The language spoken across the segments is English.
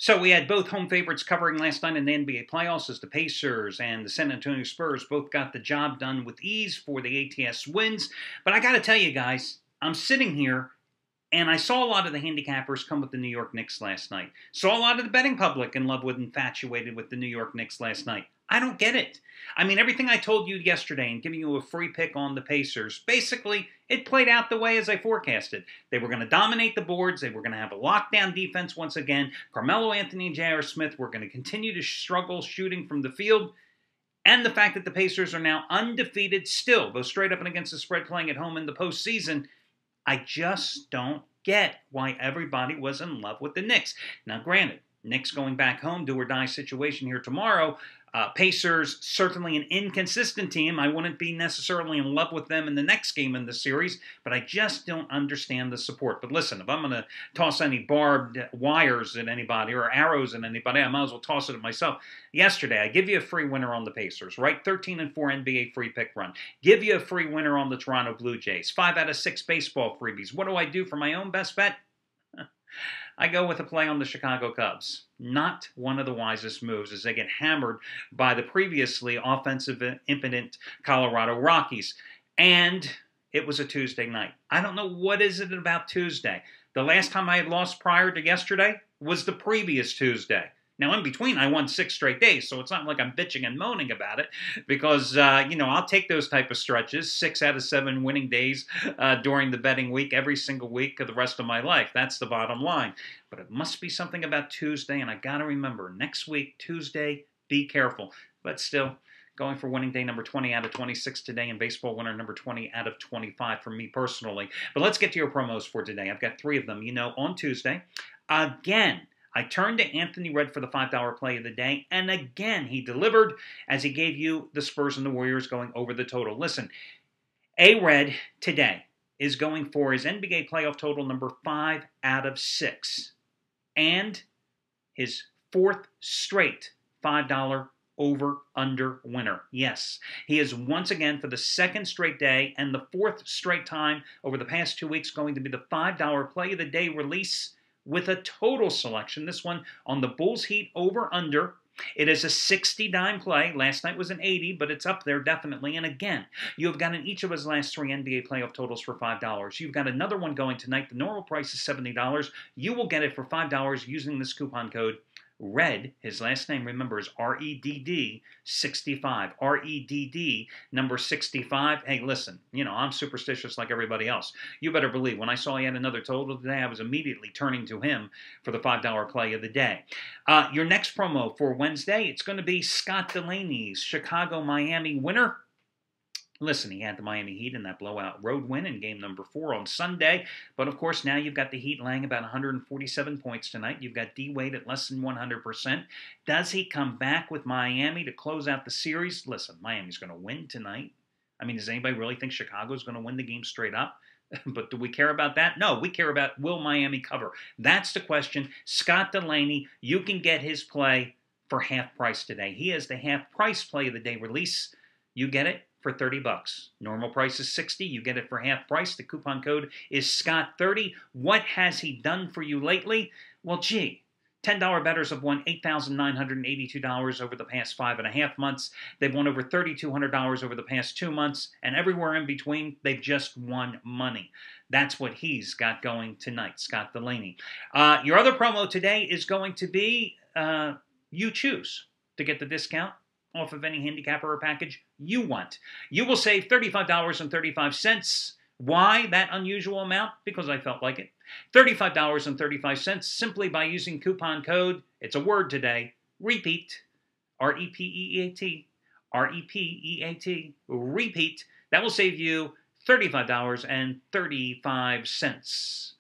So we had both home favorites covering last night in the NBA playoffs as the Pacers and the San Antonio Spurs both got the job done with ease for the ATS wins. But I got to tell you guys, I'm sitting here and I saw a lot of the handicappers come with the New York Knicks last night. Saw a lot of the betting public in love with, infatuated with the New York Knicks last night. I don't get it. I mean, everything I told you yesterday and giving you a free pick on the Pacers, basically, it played out the way as I forecasted. They were going to dominate the boards. They were going to have a lockdown defense once again. Carmelo Anthony and J.R. Smith were going to continue to struggle shooting from the field. And the fact that the Pacers are now undefeated still, though straight up and against the spread playing at home in the postseason, I just don't get why everybody was in love with the Knicks. Now, granted, Knicks going back home, do or die situation here tomorrow. Pacers, certainly an inconsistent team. I wouldn't be necessarily in love with them in the next game in the series, but I just don't understand the support. But listen, if I'm going to toss any barbed wires at anybody or arrows at anybody, I might as well toss it at myself. Yesterday, I give you a free winner on the Pacers, right? 13-4 NBA free pick run. Give you a free winner on the Toronto Blue Jays. 5 out of 6 baseball freebies. What do I do for my own best bet? I go with a play on the Chicago Cubs. Not one of the wisest moves as they get hammered by the previously offensive impotent Colorado Rockies. And it was a Tuesday night. I don't know what is it about Tuesday. The last time I had lost prior to yesterday was the previous Tuesday. Now, in between, I won 6 straight days, so it's not like I'm bitching and moaning about it because, I'll take those type of stretches, 6 out of 7 winning days during the betting week, every single week of the rest of my life. That's the bottom line. But it must be something about Tuesday, and I got to remember, next week, Tuesday, be careful. But still, going for winning day number 20 out of 26 today and baseball winner number 20 out of 25 for me personally. But let's get to your promos for today. I've got 3 of them. On Tuesday, again, I turned to Anthony Red for the $5 play of the day, and again, he delivered as he gave you the Spurs and the Warriors going over the total. Listen, A-Red today is going for his NBA playoff total number 5 out of 6, and his 4th straight $5 over-under winner. Yes, he is once again for the 2nd straight day and the 4th straight time over the past 2 weeks going to be the $5 play of the day release with a total selection. This one on the Bulls Heat over-under. It is a 60 dime play. Last night was an 80, but it's up there definitely. And again, you have gotten each of his last 3 NBA playoff totals for $5. You've got another one going tonight. The normal price is $70. You will get it for $5 using this coupon code RED. His last name, remember, is REDD 65. REDD number 65. Hey, listen, I'm superstitious like everybody else. You better believe when I saw he had another total today, I was immediately turning to him for the $5 play of the day. Your next promo for Wednesday, it's going to be Scott Delaney's Chicago-Miami winner. Listen, he had the Miami Heat in that blowout road win in game number 4 on Sunday. But, of course, now you've got the Heat laying about 147 points tonight. You've got D-Wade at less than 100%. Does he come back with Miami to close out the series? Listen, Miami's going to win tonight. I mean, does anybody really think Chicago's going to win the game straight up? But do we care about that? No, we care about will Miami cover. That's the question. Scott Delaney, you can get his play for half price today. He has the half price play of the day release. You get it for $30. Normal price is $60. You get it for half price. The coupon code is Scott30. What has he done for you lately? Well, gee, $10 bettors have won $8,982 over the past 5.5 months. They've won over $3,200 over the past 2 months. And everywhere in between, they've just won money. That's what he's got going tonight, Scott Delaney. Your other promo today is going to be you choose to get the discount off of any handicapper or package you want. You will save $35.35. Why that unusual amount? Because I felt like it. $35.35 simply by using coupon code, it's a word today, REPEAT, R-E-P-E-A-T, R-E-P-E-A-T, repeat. That will save you $35.35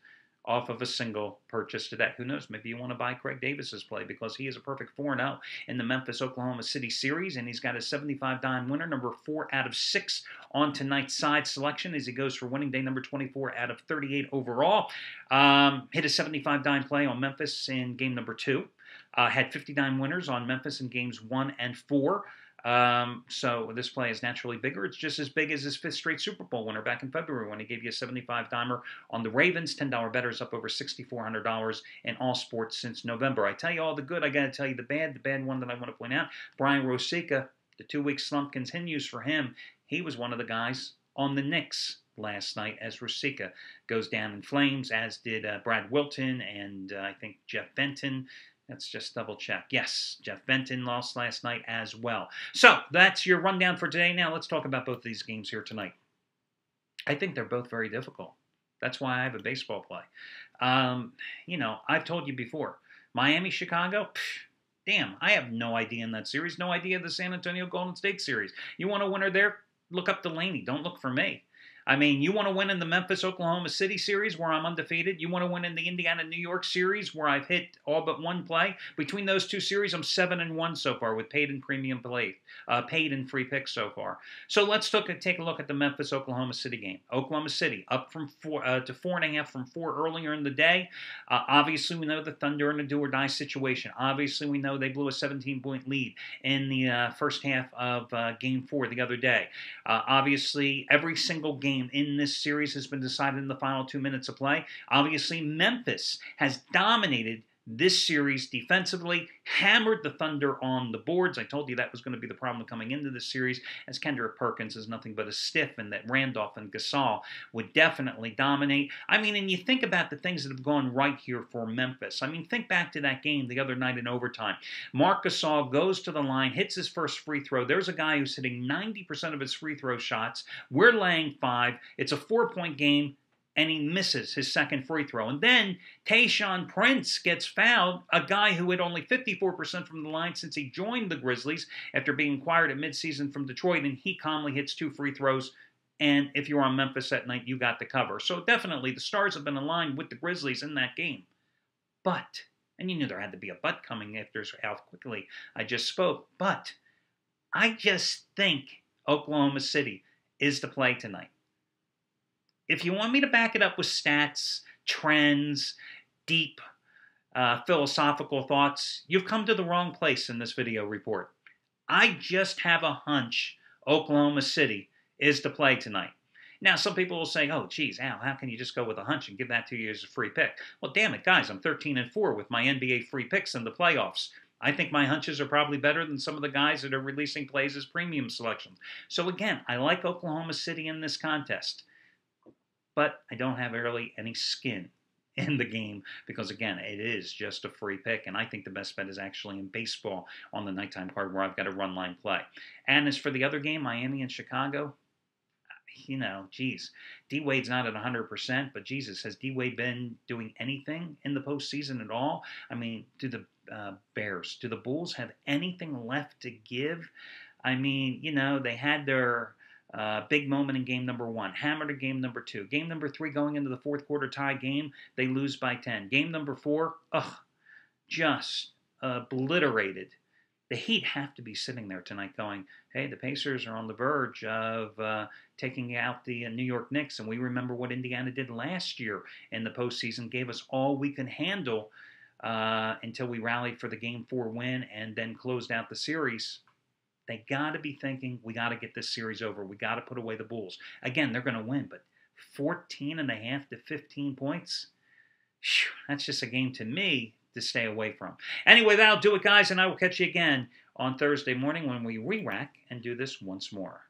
off of a single purchase today. Who knows? Maybe you want to buy Craig Davis's play because he is a perfect 4-0 in the Memphis-Oklahoma City series, and he's got a 75 dime winner, number 4 out of 6 on tonight's side selection as he goes for winning day number 24 out of 38 overall. Hit a 75 dime play on Memphis in game number 2. Had 50 dime winners on Memphis in games 1 and 4. So this play is naturally bigger. It's just as big as his fifth straight Super Bowl winner back in February when he gave you a 75-timer on the Ravens. $10 bettors up over $6,400 in all sports since November. I tell you all the good. I got to tell you the bad. The bad one that I want to point out, Brian Rosica, the 2-week slump continues for him. He was one of the guys on the Knicks last night as Rosica goes down in flames, as did Brad Wilton and I think Jeff Benton. Let's just double check. Yes, Jeff Benton lost last night as well. So that's your rundown for today. Now let's talk about both of these games here tonight. I think they're both very difficult. That's why I have a baseball play. I've told you before, Miami, Chicago, damn, I have no idea in that series. No idea the San Antonio Golden State series. You want a winner there? Look up Delaney. Don't look for me. I mean, you want to win in the Memphis-Oklahoma City series where I'm undefeated? You want to win in the Indiana-New York series where I've hit all but one play? Between those two series, I'm 7-1 so far with paid and premium play, paid and free picks so far. So let's take a look at the Memphis-Oklahoma City game. Oklahoma City up from 4 to 4.5 from 4 earlier in the day. Obviously, we know the Thunder in a do-or-die situation. Obviously, we know they blew a 17-point lead in the first half of Game 4 the other day. Obviously, every single game in this series has been decided in the final 2 minutes of play. Obviously, Memphis has dominated this series defensively, hammered the Thunder on the boards. I told you that was going to be the problem coming into this series, as Kendrick Perkins is nothing but a stiff, and that Randolph and Gasol would definitely dominate. I mean, and you think about the things that have gone right here for Memphis. I mean, think back to that game the other night in overtime. Marc Gasol goes to the line, hits his first free throw. There's a guy who's hitting 90% of his free throw shots. We're laying 5. It's a 4-point game, and he misses his second free throw. And then Tayshaun Prince gets fouled, a guy who had only 54% from the line since he joined the Grizzlies after being acquired at midseason from Detroit, and he calmly hits 2 free throws. And if you're on Memphis that night, you got the cover. So definitely the stars have been aligned with the Grizzlies in that game. But, and you knew there had to be a but coming after how quickly I just spoke, but I just think Oklahoma City is the play tonight. If you want me to back it up with stats, trends, deep philosophical thoughts, you've come to the wrong place in this video report. I just have a hunch Oklahoma City is the play tonight. Now, some people will say, oh, geez, Al, how can you just go with a hunch and give that to you as a free pick? Well, damn it, guys, I'm 13-4 with my NBA free picks in the playoffs. I think my hunches are probably better than some of the guys that are releasing plays as premium selections. So again, I like Oklahoma City in this contest. But I don't have really any skin in the game because, again, it is just a free pick. And I think the best bet is actually in baseball on the nighttime card where I've got a run line play. And as for the other game, Miami and Chicago, geez, D-Wade's not at 100%, but Jesus, has D-Wade been doing anything in the postseason at all? I mean, do the Bears, do the Bulls have anything left to give? I mean, they had their big moment in game number 1. Hammered in game number 2. Game number 3 going into the fourth quarter tie game, they lose by 10. Game number 4, just obliterated. The Heat have to be sitting there tonight going, hey, the Pacers are on the verge of taking out the New York Knicks. And we remember what Indiana did last year in the postseason, gave us all we can handle until we rallied for the Game 4 win and then closed out the series. They got to be thinking, we got to get this series over. We got to put away the Bulls. Again, they're going to win, but 14.5 to 15 points, that's just a game to me to stay away from. Anyway, that'll do it, guys, and I will catch you again on Thursday morning when we re-rack and do this once more.